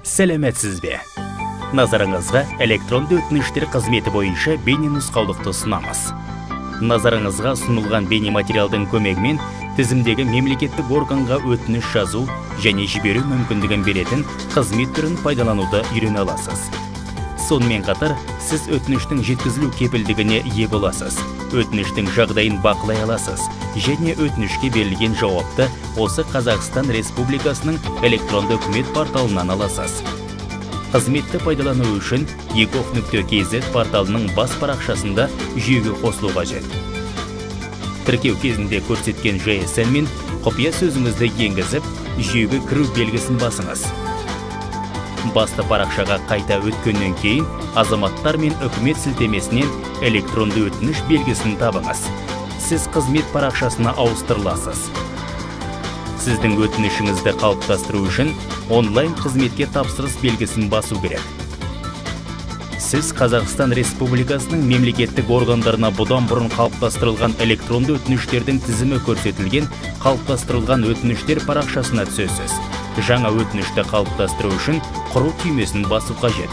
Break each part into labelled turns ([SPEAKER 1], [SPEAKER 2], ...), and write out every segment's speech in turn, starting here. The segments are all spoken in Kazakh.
[SPEAKER 1] Сәлеметсіз бе? Назарыңызға электронды өтініштер қызметі бойынша бейне нұсқаулықты ұсынамыз. Назарыңызға ұсынылған бейне материалдың көмегімен тізімдегі мемлекеттік органға өтініш жазу және жіберу мүмкіндігін беретін қызмет түрін пайдалануды үйрене аласыз. Сонымен қатар, сіз өтініштің жеткізілу кепілдігіне ие боласыз. Өтініштің жағдайын бақылай аласыз және өтінішке берілген жауапты осы Қазақстан Республикасының электронды үкімет порталынан аласыз. Қызметті пайдалану үшін ekov.kz порталының бас парақшасында жүйеге қосылу қажет. Тіркеу кезінде көрсеткен GSM мен құпия сөзіңізді енгізіп, жүйеге кіру белгісін басыңыз. Басты парақшаға қайта өткеннен кейін азаматтар мен үкімет сілтемесінен электронды өтініш белгісін табыңыз. Сіз қызмет парақшасына ауыстырыласыз. Сіздің өтінішіңізді қалыптастыру үшін онлайн қызметке тапсырыс белгісін басу керек. Сіз Қазақстан Республикасының мемлекеттік органдарына бұдан бұрын қалыптастырылған электронды өтініштердің тізімі көрсетілген қалыптастырылған өтініштер парақшасына түсесіз. Жаңа өтінішті қалыптастыру үшін құру түймесін басу қажет.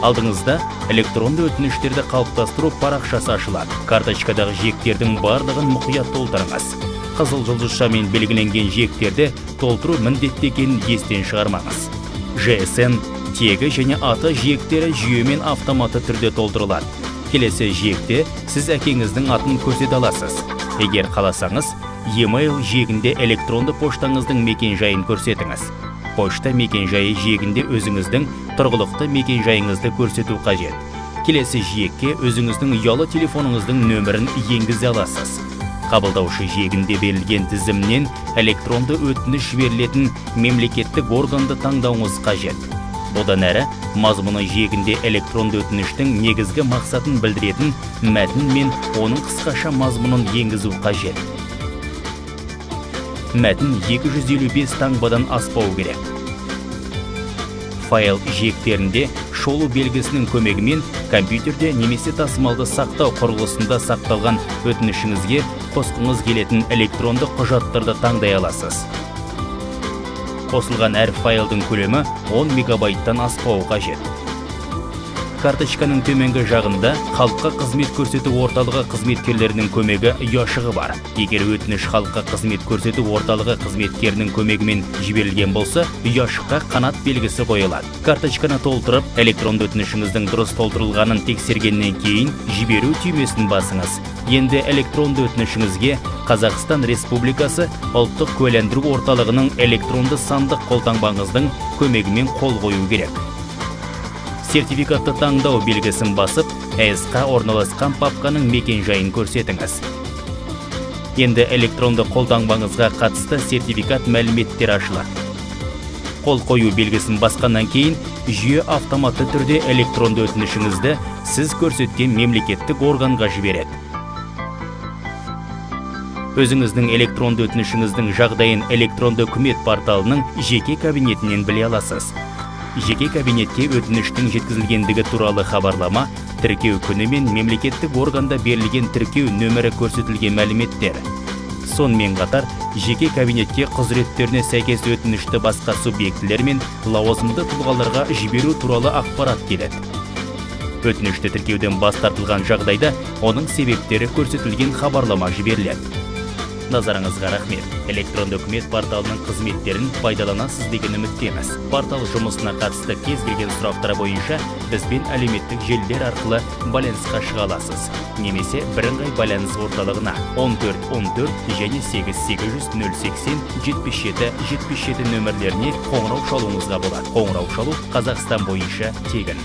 [SPEAKER 1] Алдыңызда электронды өтініштерді қалыптастыру парақшасы ашылады. Карточкадағы жиектердің барлығын мұқият толтырыңыз. Қызыл жұлдызшамен белгіленген жиектерді толтыру міндетті екенін естен шығармаңыз. GSM, тегі және аты жиектері жүйемен автоматты түрде толтырылады. Келесі жиекте сіз әкеңіздің атын көрсете аласыз. Егер қаласаңыз, e-mail жиегінде электронды поштаңыздың мекен-жайын көрсетіңіз. Пошта мекен-жайы жиегінде өзіңіздің тұрғылықты мекен-жайыңызды көрсету қажет. Келесі жиекке өзіңіздің ұялы телефоныңыздың нөмірін енгізе аласыз. Қабылдаушы жиегінде берілген тізімнен электронды өтініш жіберілетін мемлекеттік органды таңдауыңыз қажет. Бұдан әрі, мазмұны жиегінде электронды өтініштің негізгі мақсатын білдіретін мәтін мен оның қысқаша мазмұнын енгізу қажет. Мәтін 255 таңбадан аспау керек. Файл жиектерінде шолу белгісінің көмегімен компьютерде немесе тасымалды сақтау құрылғысында сақталған өтінішіңізге қосқыңыз келетін электронды құжаттарды таңдай аласыз. Қосылған әр файлдың көлемі 10 мегабайттан аспауы қажет. Карточканың төменгі жағында халыққа қызмет көрсету орталығы қызметкерлерінің көмегі ұяшығы бар. Егер өтініш халыққа қызмет көрсету орталығы қызметкерінің көмегімен жіберілген болса, ұяшыққа қанат белгісі қойылады. Карточканы толтырып, электронды өтінішіңіздің дұрыс толтырылғанын тексергеннен кейін жіберу түймесін басыңыз. Енді электронды өтінішіңізге Қазақстан Республикасы ұлттық куәландыру орталығының электронды сандық қолтаңбаңыздың көмегімен қол қою керек. Сертификатты таңдау белгісін басып, ESқа орналасқан папканың мекен-жайын көрсетіңіз. Енді электронды қолтаңбаңызға қатысты сертификат мәліметтер ашылады. Қол қою белгісін басқаннан кейін, жүйе автоматты түрде электронды өтінішіңізді сіз көрсеткен мемлекеттік органға жібереді. Өзіңіздің электронды өтінішіңіздің жағдайын электронды үкімет порталының жеке кабинетінен біле аласыз. Жеке кабинетке өтініштің жеткізілгендігі туралы хабарлама, тіркеу күні мен мемлекеттік органда берілген тіркеу нөмірі көрсетілген мәліметтер. Сонымен қатар, жеке кабинетке құзыреттеріне сәйкес өтінішті басқа субъектілер мен лауазымды тұлғаларға жіберу туралы ақпарат келеді. Өтінішті тіркеуден бас тартылған жағдайда, оның себептері көрсетілген хабарлама жіберіледі. Назарыңызға рахмет. Электронды үкімет порталының қызметтерін пайдаланасыз деген үміттеміз. Портал жұмысына қатысты кез келген сұрақтар бойынша бізбен әлеуметтік желілер арқылы байланысқа шыға аласыз. Немесе бірыңғай байланыс орталығына 1414 және 8800 080 77 77 нөмірлеріне қоңырау шалуыңызға болады. Қоңырау шалу Қазақстан бойынша тегін.